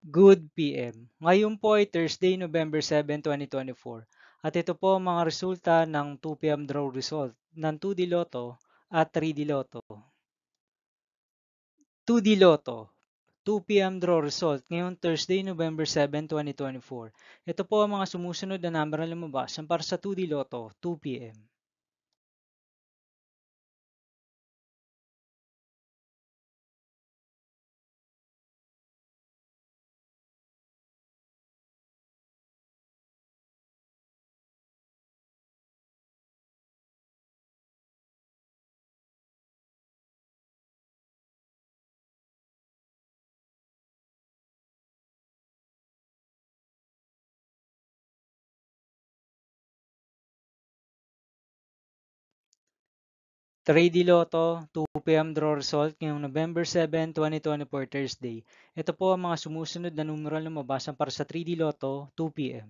Good PM. Ngayon po ay Thursday, November 7, 2024. At ito po ang mga resulta ng 2 PM draw result ng 2D Lotto at 3D Lotto. 2D Lotto, 2 PM draw result ngayong Thursday, November 7, 2024. Ito po ang mga sumusunod na number na lumabas para sa 2D Lotto, 2 PM. 3D Lotto, 2 PM draw result ngayong November 7, 2024 Thursday. Ito po ang mga sumusunod na numeral na lumabas para sa 3D Lotto, 2 PM.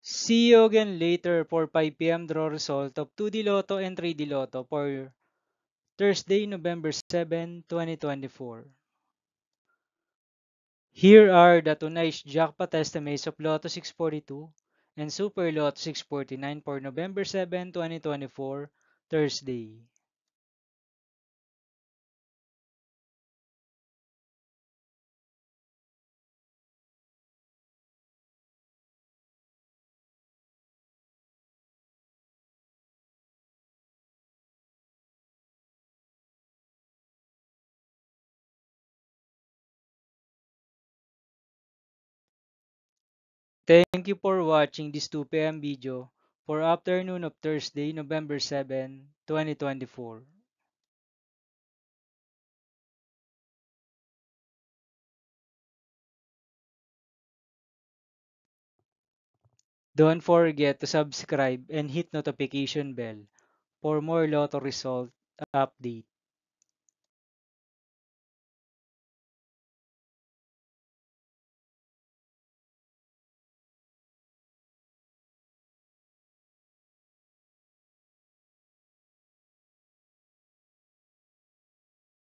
'See you again later for 5 PM draw result of 2D Lotto and 3D Lotto for Thursday, November 7, 2024. Here are the tonight's jackpot estimates of Lotto 642 and Super Lotto 649 for November 7, 2024, Thursday. Thank you for watching this 2 PM video for afternoon of Thursday, November 7, 2024. Don't forget to subscribe and hit notification bell for more Lotto result update.